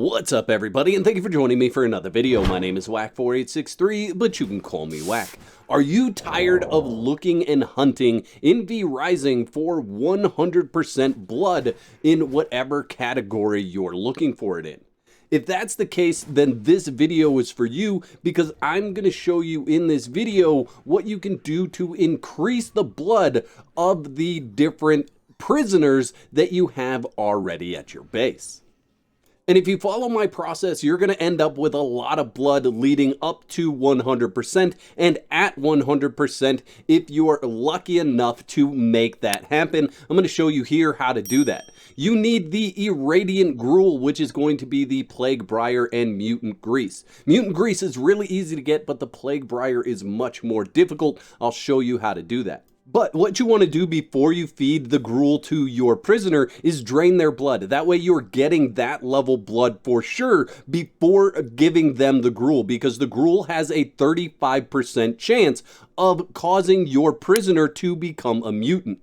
What's up everybody, and thank you for joining me for another video. My name is Whack4863, but you can call me Whack. Are you tired of looking and hunting in V Rising for 100% blood in whatever category you're looking for it in? If that's the case, then this video is for you, because I'm going to show you in this video what you can do to increase the blood of the different prisoners that you have already at your base. And if you follow my process, you're going to end up with a lot of blood leading up to 100% and at 100% if you are lucky enough to make that happen. I'm going to show you here how to do that. You need the Irradiant Gruel, which is going to be the Plague Briar and Mutant Grease. Mutant Grease is really easy to get, but the Plague Briar is much more difficult. I'll show you how to do that. But what you want to do before you feed the gruel to your prisoner is drain their blood. That way you're getting that level blood for sure before giving them the gruel, because the gruel has a 35% chance of causing your prisoner to become a mutant.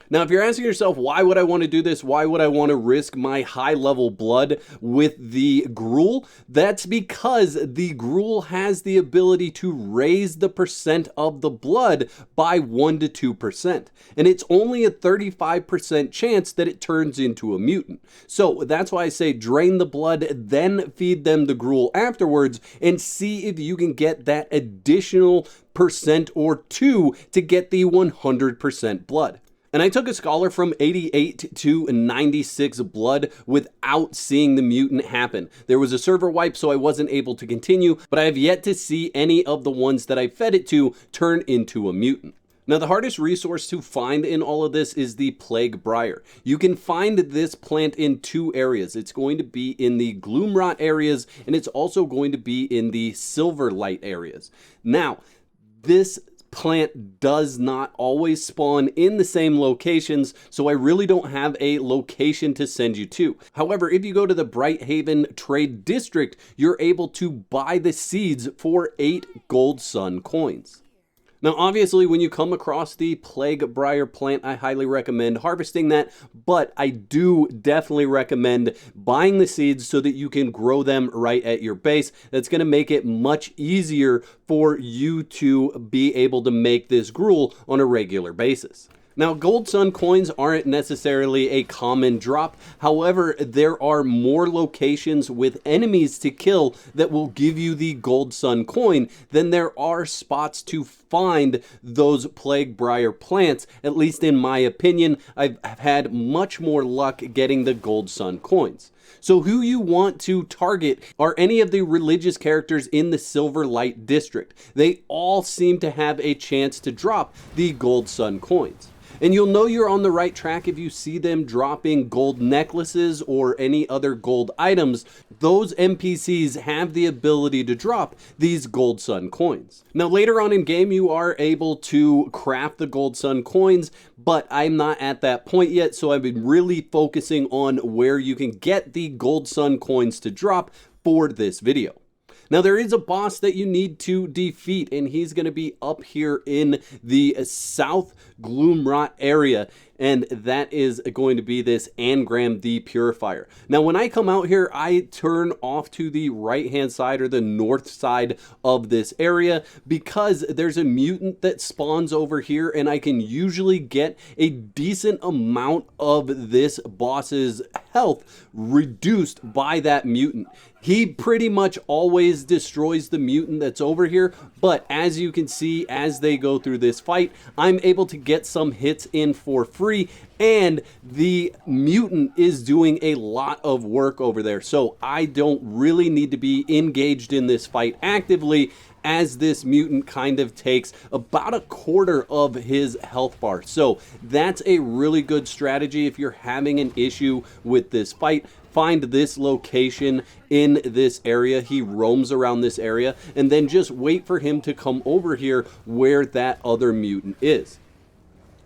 Now, if you're asking yourself, why would I want to do this? Why would I want to risk my high level blood with the gruel? That's because the gruel has the ability to raise the percent of the blood by 1 to 2%. And it's only a 35% chance that it turns into a mutant. So that's why I say drain the blood, then feed them the gruel afterwards, and see if you can get that additional percent or two to get the 100% blood. And I took a scholar from 88 to 96 blood without seeing the mutant happen. There was a server wipe, so I wasn't able to continue, but I have yet to see any of the ones that I fed it to turn into a mutant. Now, the hardest resource to find in all of this is the Plague Briar. You can find this plant in two areas. It's going to be in the Gloomrot areas, and it's also going to be in the Silverlight areas. Now, this plant does not always spawn in the same locations, so I really don't have a location to send you to. However, if you go to the Brighthaven Trade District, you're able to buy the seeds for 8 gold sun coins. Now, obviously, when you come across the Plague Briar plant, I highly recommend harvesting that, but I do definitely recommend buying the seeds so that you can grow them right at your base. That's going to make it much easier for you to be able to make this gruel on a regular basis. Now, gold sun coins aren't necessarily a common drop. However, there are more locations with enemies to kill that will give you the gold sun coin than there are spots to find those Plague Briar plants. At least in my opinion, I've had much more luck getting the gold sun coins. So who you want to target are any of the religious characters in the Silverlight district. They all seem to have a chance to drop the gold sun coins. And you'll know you're on the right track if you see them dropping gold necklaces or any other gold items. Those NPCs have the ability to drop these gold sun coins. Now, later on in game, you are able to craft the gold sun coins, but I'm not at that point yet, so I've been really focusing on where you can get the gold sun coins to drop for this video. Now, there is a boss that you need to defeat, and he's going to be up here in the South Gloomrot area, and that is going to be this Angram the Purifier. Now, when I come out here, I turn off to the right-hand side or the north side of this area because there's a mutant that spawns over here, and I can usually get a decent amount of this boss's health reduced by that mutant. He pretty much always destroys the mutant that's over here, but as you can see, as they go through this fight, I'm able to get some hits in for free, and the mutant is doing a lot of work over there, so I don't really need to be engaged in this fight actively, as this mutant kind of takes about a quarter of his health bar. So that's a really good strategy if you're having an issue with this fight. Find this location in this area. He roams around this area, and then just wait for him to come over here where that other mutant is.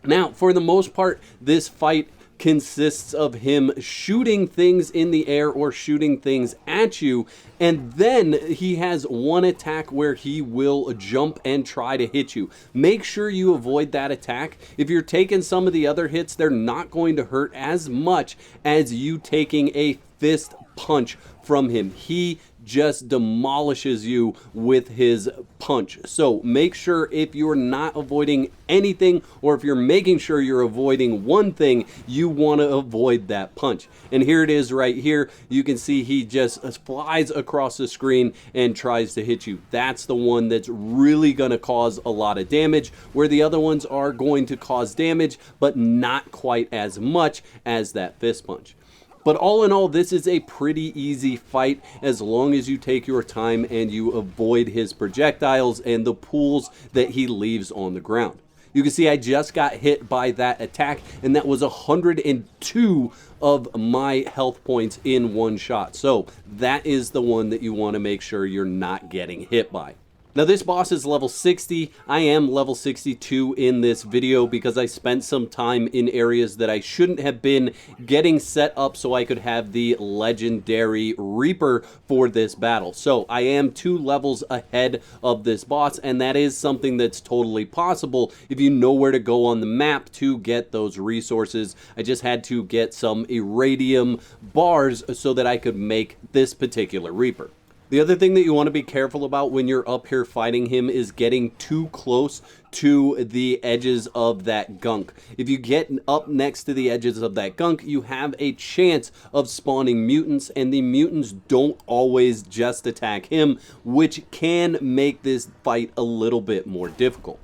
Now, for the most part, this fight consists of him shooting things in the air or shooting things at you, and then he has one attack where he will jump and try to hit you. Make sure you avoid that attack. If you're taking some of the other hits, they're not going to hurt as much as you taking a fist punch from him. He just demolishes you with his punch. So make sure if you're not avoiding anything, or if you're making sure you're avoiding one thing, you want to avoid that punch. And here it is right here. You can see he just flies across the screen and tries to hit you. That's the one that's really going to cause a lot of damage, where the other ones are going to cause damage, but not quite as much as that fist punch. But all in all, this is a pretty easy fight as long as you take your time and you avoid his projectiles and the pools that he leaves on the ground. You can see I just got hit by that attack, and that was 102 of my health points in one shot. So that is the one that you want to make sure you're not getting hit by. Now this boss is level 60. I am level 62 in this video because I spent some time in areas that I shouldn't have been, getting set up so I could have the legendary Reaper for this battle. So I am 2 levels ahead of this boss, and that is something that's totally possible if you know where to go on the map to get those resources. I just had to get some iridium bars so that I could make this particular Reaper. The other thing that you want to be careful about when you're up here fighting him is getting too close to the edges of that gunk. If you get up next to the edges of that gunk, you have a chance of spawning mutants, and the mutants don't always just attack him, which can make this fight a little bit more difficult.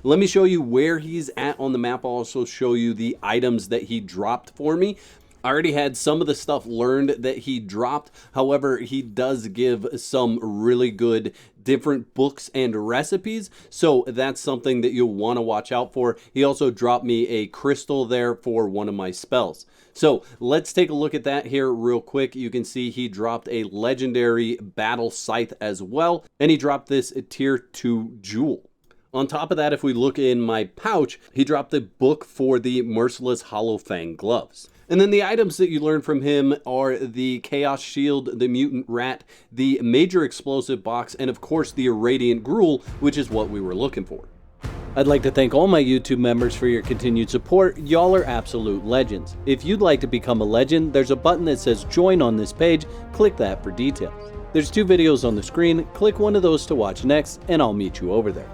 Let me show you where he's at on the map. I'll also show you the items that he dropped for me. I already had some of the stuff learned that he dropped. However, he does give some really good different books and recipes, so that's something that you'll want to watch out for. He also dropped me a crystal there for one of my spells. So let's take a look at that here real quick. You can see he dropped a legendary battle scythe as well, and he dropped this tier 2 jewel. On top of that, if we look in my pouch, he dropped the book for the merciless hollow fang gloves. And then the items that you learn from him are the Chaos Shield, the Mutant Rat, the Major Explosive Box, and of course the Irradiant Gruel, which is what we were looking for. I'd like to thank all my YouTube members for your continued support. Y'all are absolute legends. If you'd like to become a legend, there's a button that says join on this page. Click that for details. There's 2 videos on the screen. Click one of those to watch next, and I'll meet you over there.